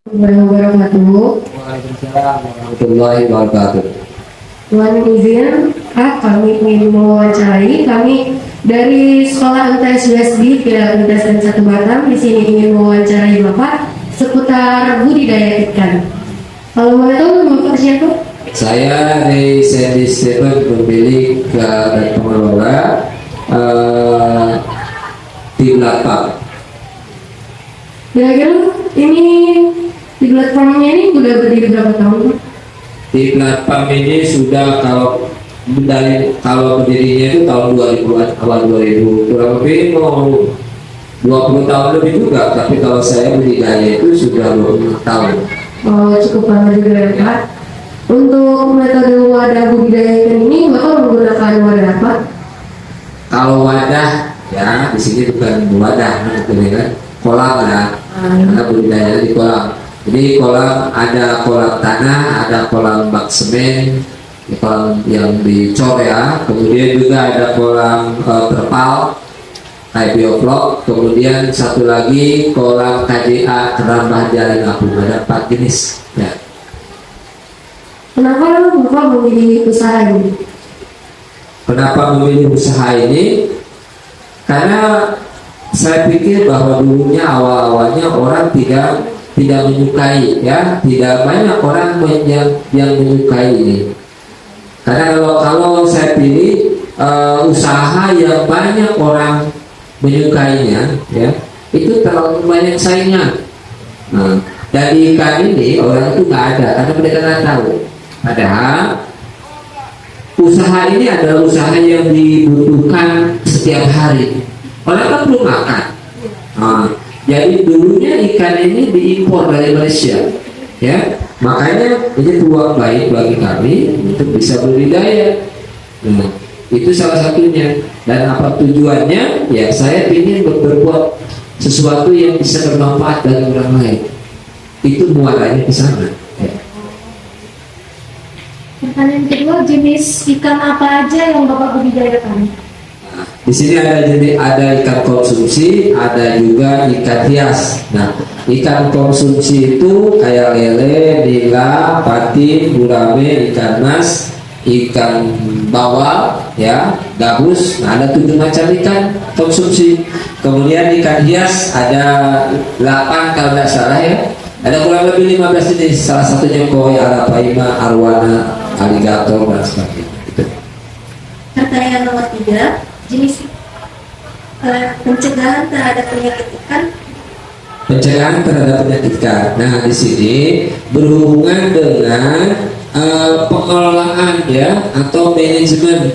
Wabarakatuh. Waalaikumsalam warahmatullahi wabarakatuh. Tuhan izin, Kak, kami ingin mewawancarai. Kami dari Sekolah MTS USD Universitas dan Satu Batam di sini ingin mewawancarai Bapak seputar budidaya ikan. Kalau boleh tahu nama Bapak siapa? Saya dari Sandy Stephen, pemilik dan pengelola tim Lapak. Kira-kira ini di platformnya ini udah berdiri berapa tahun? Di platform ini sudah kalau berdirinya itu tahun 2000-an, awal 2000, kurang lebih mau 20 tahun lebih juga, tapi kalau saya budidaya itu sudah 20 tahun. Oh, cukup lama juga ya, Pak. Untuk metode wadah budidaya ikan ini, Bapak menggunakan wadah apa? Kalau wadah, ya di sini bukan wadah, kan kolam ya, karena budidaya di kolam. Jadi kolam, ada kolam tanah, ada kolam bak semen, kolam yang dicor ya. Kemudian juga ada kolam terpal, kayak bioflok. Kemudian satu lagi kolam KDA, kerambah jaring apung. Ada 4 jenis. Ya. Kenapa Bapak memilih usaha ini? Kenapa memilih usaha ini? Karena saya pikir bahwa dulunya awal-awalnya orang tidak menyukai, ya, tidak banyak orang yang menyukai ini. Karena kalau saya pilih usaha yang banyak orang menyukainya, ya, itu terlalu banyak saingan. Nah, dari ikan ini orang itu nggak ada karena mereka nggak tahu. Padahal usaha ini adalah usaha yang dibutuhkan setiap hari. Orang kan perlu makan. Nah, jadi dulunya ikan ini diimpor dari Malaysia, ya. Makanya ini peluang baik bagi kami untuk bisa budidaya. Nah, itu salah satunya. Dan apa tujuannya? Ya, saya ingin berbuat sesuatu yang bisa bermanfaat bagi orang lain. Itu muaranya ke sana. Ya. Pertanyaan kedua, jenis ikan apa aja yang Bapak budidayakan? Di sini ada ikan konsumsi, ada juga ikan hias. Nah, ikan konsumsi itu kayak lele, nila, patin, gurame, ikan mas, ikan bawal, ya, gabus. Nah, ada 7 macam ikan konsumsi. Kemudian ikan hias ada 8 kalau tidak salah, ya. Ada kurang lebih 15 jenis. Salah satunya koi, arapaima, arwana, aligator dan sebagainya. Gitu. Pertanyaan nomor 3, jenis pencegahan terhadap penyakit ikan. Pencegahan terhadap penyakit ikan. Nah, di sini berhubungan dengan pengelolaan, ya, atau manajemen.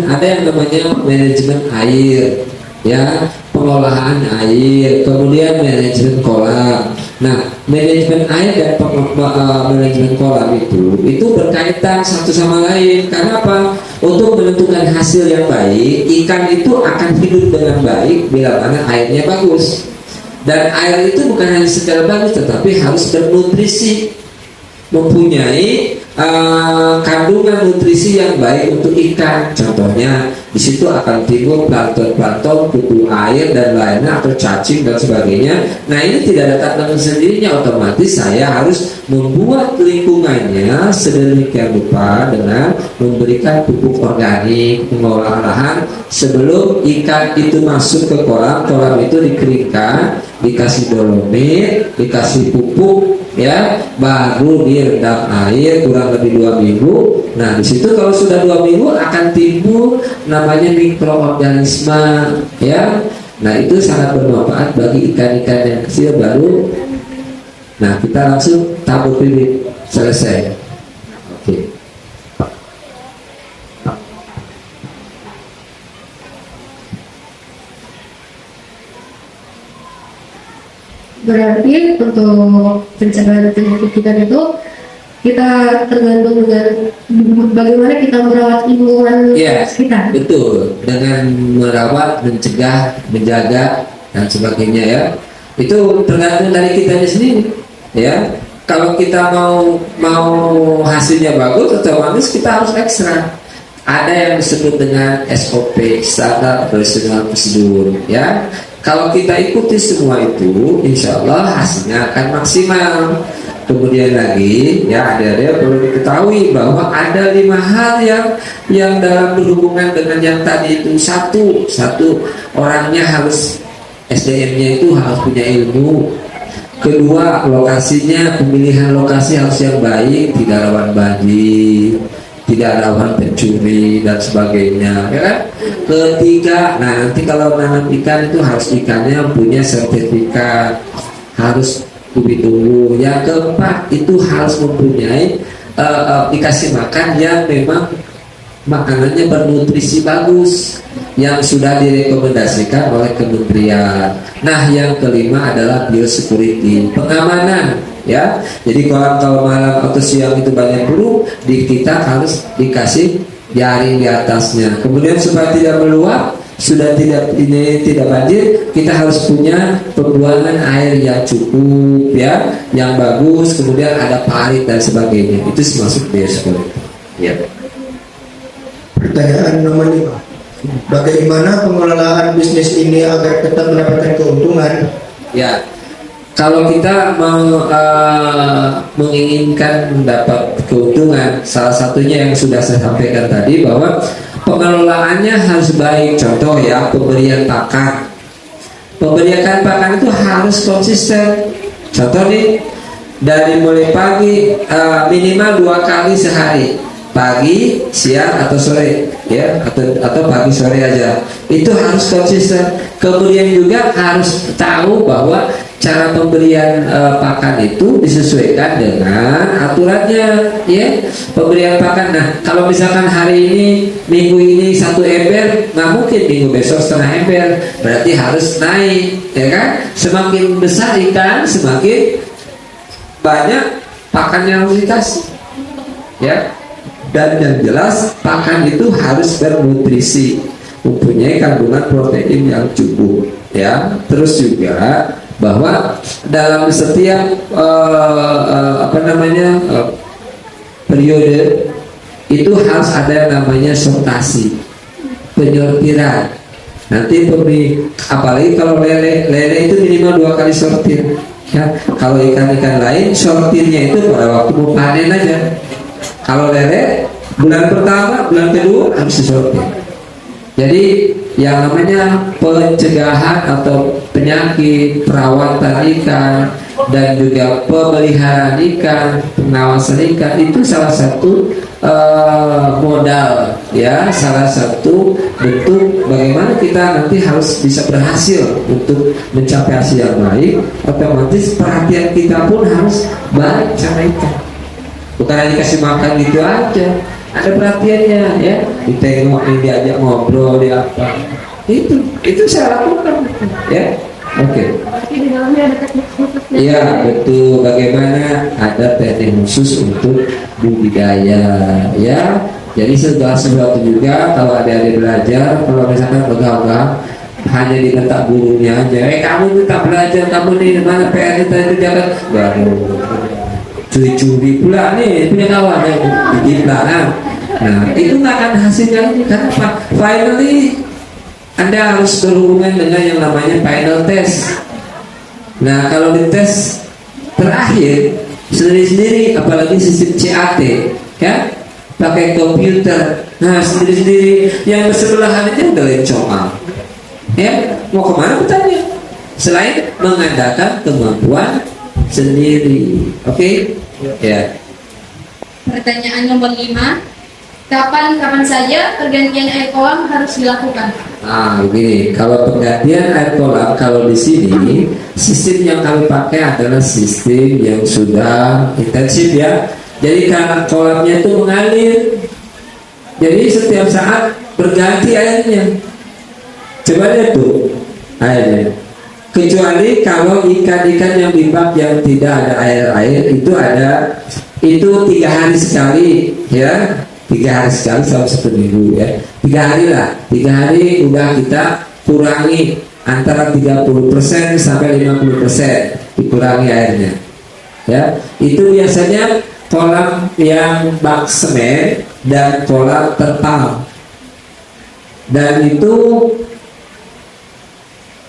Ada yang namanya manajemen air, ya, pengelolaan air, kemudian manajemen kolam. Nah, manajemen air dan manajemen kolam itu berkaitan satu sama lain. Karena apa? Untuk menentukan hasil yang baik, ikan itu akan hidup dengan baik bila mana airnya bagus. Dan air itu bukan hanya secara bagus, tetapi harus bernutrisi, mempunyai kandungan nutrisi yang baik untuk ikan. Contohnya, di situ akan timbul plankton, kutu air dan lainnya, atau cacing dan sebagainya. Nah, ini tidak datang dengan sendirinya, otomatis saya harus membuat lingkungannya sedemikian rupa dengan memberikan pupuk organik, mengolah lahan sebelum ikan itu masuk ke kolam. Kolam itu dikeringkan, dikasih dolomit, dikasih pupuk, ya, baru direndam air kurang lebih 2 minggu. Nah, di situ kalau sudah 2 minggu akan timbul namanya mikroorganisme, ya. Nah, itu sangat bermanfaat bagi ikan-ikan yang kecil baru. Nah, kita langsung tabur bibit, selesai. Oke. Berarti untuk pencegahan penyakit ikan itu kita tergantung dengan bagaimana kita merawat lingkungan sekitar. Betul, dengan merawat, mencegah, menjaga dan sebagainya, ya. Itu tergantung dari kita sendiri, ya. Kalau kita mau hasilnya bagus, otomatis kita harus ekstra. Ada yang disebut dengan SOP, standar operasional prosedur, ya. Kalau kita ikuti semua itu, insya Allah hasilnya akan maksimal. Kemudian lagi, ya ada perlu diketahui bahwa ada 5 hal yang dalam berhubungan dengan yang tadi itu. Satu orangnya harus SDM-nya itu harus punya ilmu. Kedua, lokasinya, pemilihan lokasi harus yang baik, tidak rawan banjir, tidak rawan pencuri dan sebagainya, ya kan? Ketiga, nah nanti kalau nanam ikan itu harus ikannya punya sertifikat, harus ditunggu. Yang keempat, itu harus mempunyai dikasih makan yang memang makanannya bernutrisi bagus, yang sudah direkomendasikan oleh kementerian. Nah, yang kelima adalah biosecurity, pengamanan, ya. Jadi kalau malam atau siang itu banyak burung, kita harus dikasih jaring di atasnya. Kemudian supaya tidak meluap, sudah tidak banjir, kita harus punya pembuangan air yang cukup, ya, yang bagus. Kemudian ada parit dan sebagainya. Itu termasuk biosecurity. Ya. Pertanyaan nomor 5. Bagaimana pengelolaan bisnis ini agar tetap mendapatkan keuntungan? Ya, kalau kita menginginkan mendapat keuntungan, salah satunya yang sudah saya sampaikan tadi bahwa pengelolaannya harus baik. Contoh ya, pemberian pakan. Pemberian pakan itu harus konsisten. Contoh nih, dari mulai pagi minimal 2 kali sehari, pagi, siang atau sore, ya, atau pagi sore aja. Itu harus konsisten. Kemudian juga harus tahu bahwa cara pemberian pakan itu disesuaikan dengan aturannya, ya. Pemberian pakan. Nah, kalau misalkan hari ini, minggu ini 1 ember, nggak mungkin minggu besok setengah ember. Berarti harus naik, ya kan? Semakin besar ikan, semakin banyak pakan yang harus dikasih, ya. Dan yang jelas pakan itu harus bernutrisi, mempunyai kandungan protein yang cukup, ya. Terus juga bahwa dalam setiap periode itu harus ada yang namanya sortasi, penyortiran. Nanti apalagi kalau lele itu minimal 2 kali sortir, ya. Kalau ikan-ikan lain sortirnya itu pada waktu mau panen aja. Kalau lele bulan pertama, bulan kedua harus disortir. Jadi yang namanya pencegahan atau penyakit, perawatan ikan, dan juga pemeliharaan ikan, pengawasan ikan itu salah satu modal, ya, salah satu bentuk bagaimana kita nanti harus bisa berhasil untuk mencapai hasil yang baik. Otomatis perhatian kita pun harus baik sama ikan. Bukan hanya kasih makan gitu aja, ada perhatiannya, ya. Ditengokin, diajak ngobrol, dia apa. Itu saya lakukan, ya. Oke. Di dalamnya ada teknik khususnya. Iya, betul. Bagaimana ada teknik khusus untuk budidaya, ya. Jadi segala sesuatu juga kalau ada belajar, kalau misalkan pegang-pegang hanya diminta gurunya aja, kamu minta belajar, kamu nih mana PR kita itu jangan baru curi-curi pula nih punya kawan yang bikin lah. Nah, itu nggak akan hasilnya ini kan. Finally Anda harus berhubungan dengan yang namanya final test. Nah, kalau di tes terakhir sendiri-sendiri, apalagi sistem CAT, ya, pakai komputer. Nah, sendiri-sendiri, yang bersebelahan itu udah lencongan. Ya, mau kemana bertanya? Selain mengandalkan kemampuan sendiri. Oke? Ya. Pertanyaan nomor 5. Kapan saja pergantian air kolam harus dilakukan? Nah, begini, kalau penggantian air kolam, kalau di sini sistem yang kami pakai adalah sistem yang sudah intensif, ya. Jadi karena kolamnya itu mengalir, jadi setiap saat berganti airnya. Coba lihat tuh airnya. Kecuali kalau ikan-ikan yang di bak yang tidak ada air itu 3 hari sekali, ya. 3 hari sekali selama 1 minggu, ya. 3 hari lah, 3 hari udah kita kurangi antara 30% sampai 50% dikurangi airnya, ya. Itu biasanya kolam yang bak semen dan kolam terpal, dan itu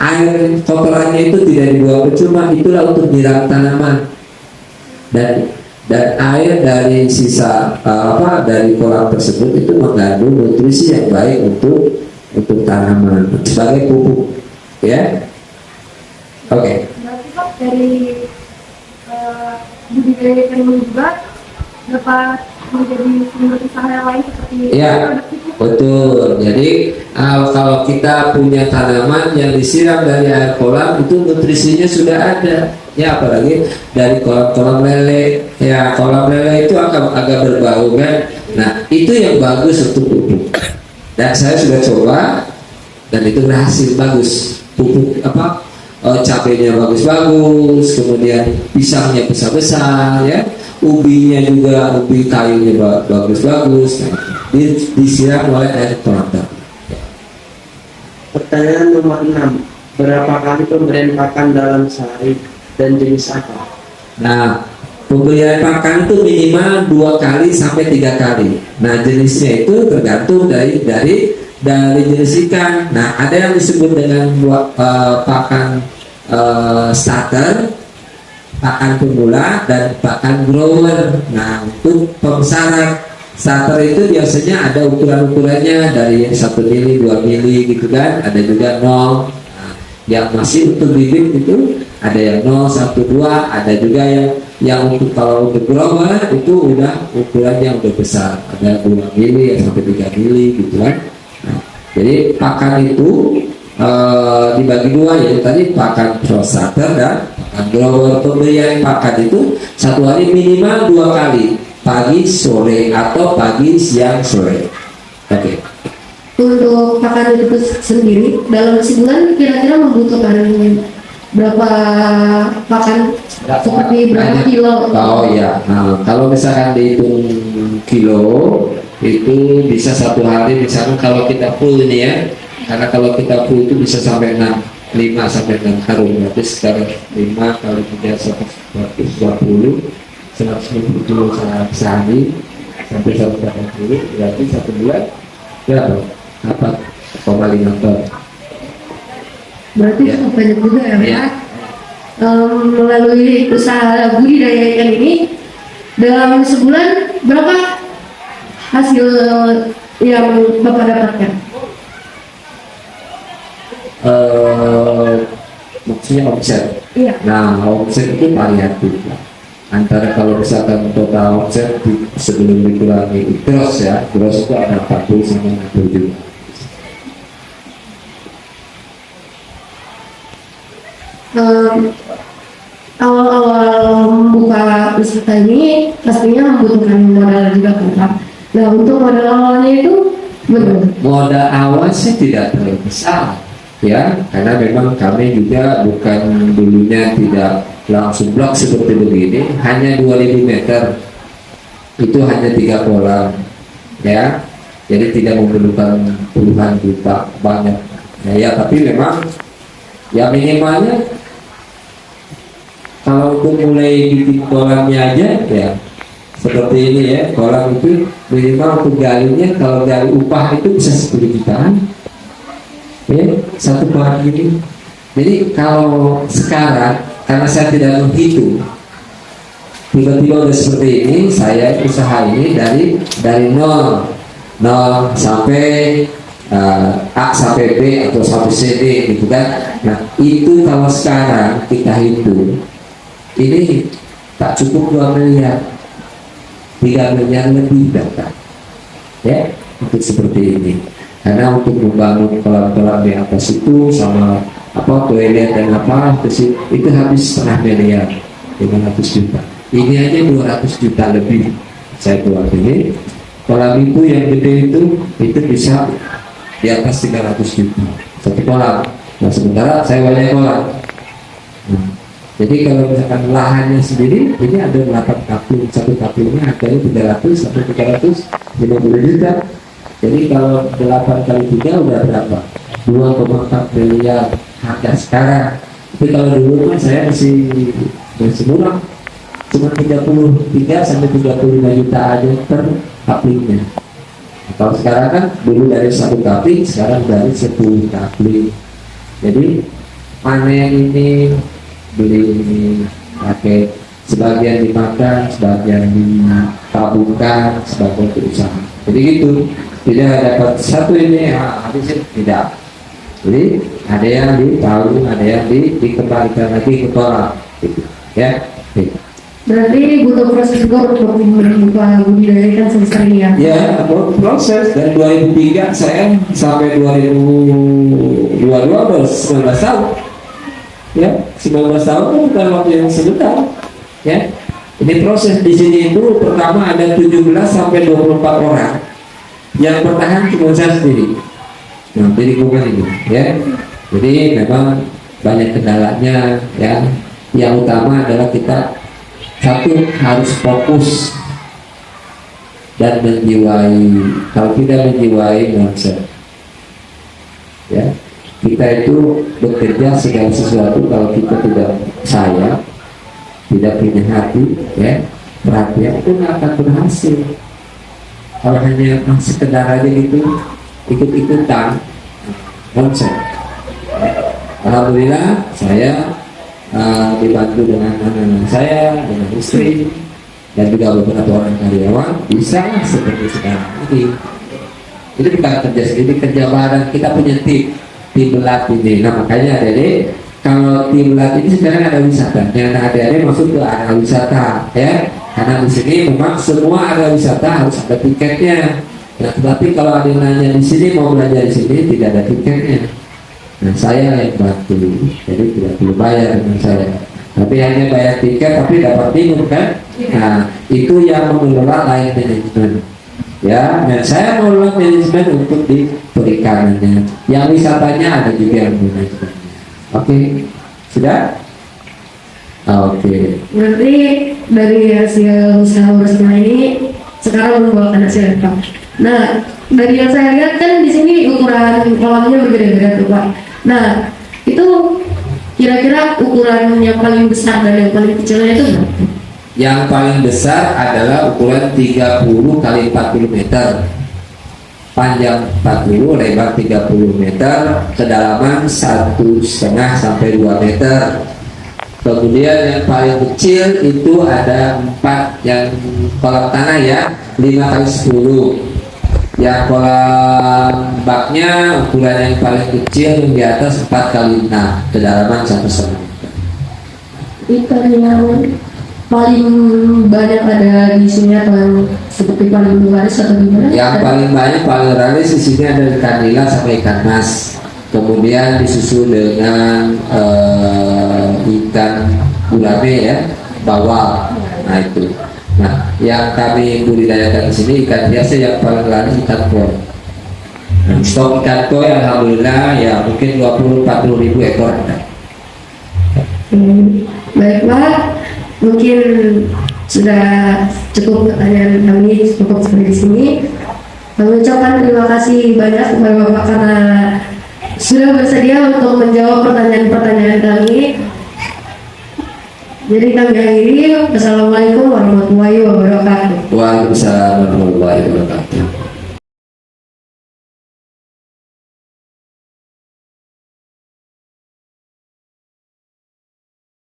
air kotorannya itu tidak dibuang percuma, itulah untuk nyiram tanaman. Dan air dari sisa dari kolam tersebut itu mengandung nutrisi yang baik untuk tanaman sebagai pupuk, ya. Oke. Berarti Pak dari budidaya ikan ini juga dapat menjadi sumber usaha yang lain seperti Ya, produk itu. betul. Jadi kalau kita punya tanaman yang disiram dari air kolam itu nutrisinya sudah ada. Ya, apalagi dari kolam lele. Ya, kolam lele itu agak berbau kan. Nah, itu yang bagus untuk pupuk. Dan saya sudah coba dan itu berhasil bagus. Pupuk cabenya bagus-bagus, kemudian pisangnya besar-besar, ya. Ubinya juga, ubi kayunya bagus-bagus. Nah, disiram oleh air kolam. Pertanyaan nomor 6. Berapa kali pemberian pakan dalam sehari dan jenis apa? Nah, pemberian pakan itu minimal 2 kali sampai 3 kali. Nah, jenisnya itu tergantung dari jenis ikan. Nah, ada yang disebut dengan pakan starter, pakan pemula, dan pakan grower. Nah, untuk pembesaran starter itu biasanya ada ukuran-ukurannya dari 1 mili, 2 mili gitu kan. Ada juga 0. Nah, yang masih untuk bibit itu ada yang 0, 1, 2, ada juga yang kalau untuk grower itu udah ukurannya udah besar, ada 2 mili sampai 3 mili gitu kan. Nah, jadi pakan itu dibagi 2, yaitu tadi pakan pro starter dan pakan grower. Pemberian pakan itu 1 hari minimal 2 kali, pagi sore atau pagi siang sore. Oke. Untuk pakan itu sendiri dalam sebulan kira-kira membutuhkan berapa pakan, seperti berapa kilo? Oh ya, nah, kalau misalkan dihitung kilo itu bisa 1 hari, misalkan kalau kita full ini ya, karena kalau kita full itu bisa sampai 5 sampai 6 karung, berarti sekitar 5 kali 3 120 150 kilo sehari sampai 180, berarti 1 bulan berapa? 4,5 ton. Berarti Ya. cukup banyak juga ya, Ya. Pak. Melalui usaha budidaya ikan ini dalam sebulan berapa hasil yang Bapak dapatkan? Maksudnya omset. Iya. Nah, omset itu variatif. Antara kalau misalkan total omset sebelum dikurangi gross ya, gross itu ada 40 sampai 60 juta. Awal-awal membuka usaha ini pastinya membutuhkan modal juga kan, Pak. Nah, untuk modal awalnya itu benar. Modal awal sih tidak terlalu besar ya, karena memang kami juga bukan dulunya tidak langsung blok seperti begini, hanya 2000 meter itu hanya 3 kolam ya, jadi tidak memerlukan puluhan juta banyak ya, tapi memang ya minimalnya kalau untuk mulai bikin kolamnya aja ya seperti ini ya, kolam itu minimal untuk galinya, kalau gali upah itu bisa 10 jutaan ya, 1 kolam ini. Jadi kalau sekarang karena saya tidak menghitung, tiba-tiba udah seperti ini, saya usaha ini dari nol sampai A sampai B atau sampai C D gitu kan. Nah itu kalau sekarang kita hitung ini tak cukup 2 miliar, 3 miliar lebih dapat ya untuk seperti ini. Karena untuk membangun kolam-kolam di atas itu sama toilet dan itu habis 1,5 miliar, 500 juta. Ini aja 200 juta lebih saya buat ini. Kolam itu yang gede itu bisa di atas 300 juta 1 kolam. Nah sementara saya banyak kolam. Nah, jadi kalau misalkan lahannya sendiri ini ada 8 kapling, 1 kaplingnya harganya 300 sampai 350 juta. Jadi kalau 8 kali 3 udah berapa? 2,4 miliar harga sekarang. Tapi kalau dulu kan saya masih murah, cuma 33 sampai 35 juta aja per kaplingnya. Kalau sekarang kan dulu dari 1 kapling, sekarang dari 10 kapling. Jadi panen ini, beli ini, pakai sebagian dimakan, sebagian ditabungkan, sebagian berusaha. Jadi gitu, tidak dapat satu ini habisin, tidak. Jadi ada yang ditabung, ada yang dikembalikan lagi ke kolam, gitu. Ya. Gitu. Berarti butuh proses juga untuk membuka budidaya ikan sebesar ini ya? Ya, proses dari 2003 saya sampai 2022 baru 19 tahun. Ya, 19 tahun itu bukan waktu yang sebentar. Ya, ini proses di sini itu pertama ada 17 sampai 24 orang. Yang bertahan cuma saya sendiri. Nah, di lingkungan ini, ya. Jadi memang banyak kendalanya, ya. Yang utama adalah kita satu harus fokus dan menjiwai. Kalau tidak menjiwai mindset, ya, kita itu bekerja segala sesuatu kalau kita tidak sayang, tidak punya hati, ya, perhatian, itu nggak akan berhasil. Kalau hanya sekedar aja gitu ikut-ikutan, konsep. Alhamdulillah saya dibantu dengan anak-anak saya, dengan istri, dan juga beberapa orang karyawan bisa seperti sekarang ini. Ini bukan kerja sendiri, kerja bareng. Kita punya tim belat ini. Nah makanya adik-adik, kalau tim belat ini sekarang ada wisatanya. Nah adik-adik masuk ke area wisata, ya. Karena di sini memang semua area wisata harus ada tiketnya. Nah tetapi kalau ada yang nanya di sini mau belajar di sini tidak ada tiketnya. Nah saya yang bantu, jadi tidak perlu bayar dengan saya. Tapi hanya bayar tiket tapi dapat minum kan? Nah itu yang mengelola lain manajemen. Ya, dan saya mengelola manajemen untuk di perikanannya. Yang wisatanya ada juga yang manajemennya. Oke, sudah? Oke. Berarti dari hasil usaha bersama ini sekarang membuahkan hasil apa? Nah, dari yang saya lihat kan di sini ukuran kolamnya berbeda-beda tuh Pak. Nah, itu kira-kira ukuran yang paling besar dan yang paling kecilnya itu berapa? Yang paling besar adalah ukuran 30 kali 40 meter, panjang 40, lebar 30 meter, kedalaman 1,5 sampai 2 meter. Kemudian yang paling kecil itu ada 4 yang kolam tanah ya, 5 kali 10. Yang kolam baknya ukuran yang paling kecil di atas 4 kali 6, kedalaman 1,5 meter. Ikan yang paling banyak ada di sini atau yang seperti paling laris atau gimana? Yang paling banyak paling laris di sini ada ikan nila sama ikan mas. Kemudian disusul dengan ikan gurame ya, bawal. Nah itu. Nah, yang kami budidayakan di sini ikan biasa yang paling laris ikan koi. Nah, stok ikan koi alhamdulillah ya mungkin 20-40 ribu ekor. Baik Pak, mungkin sudah cukup pertanyaan kami cukup sampai di sini. Kami ucapkan terima kasih banyak kepada Bapak karena sudah bersedia untuk menjawab pertanyaan-pertanyaan kami. Jadi kami akhiri. Assalamualaikum warahmatullahi wabarakatuh. Waalaikumsalam warahmatullahi wabarakatuh.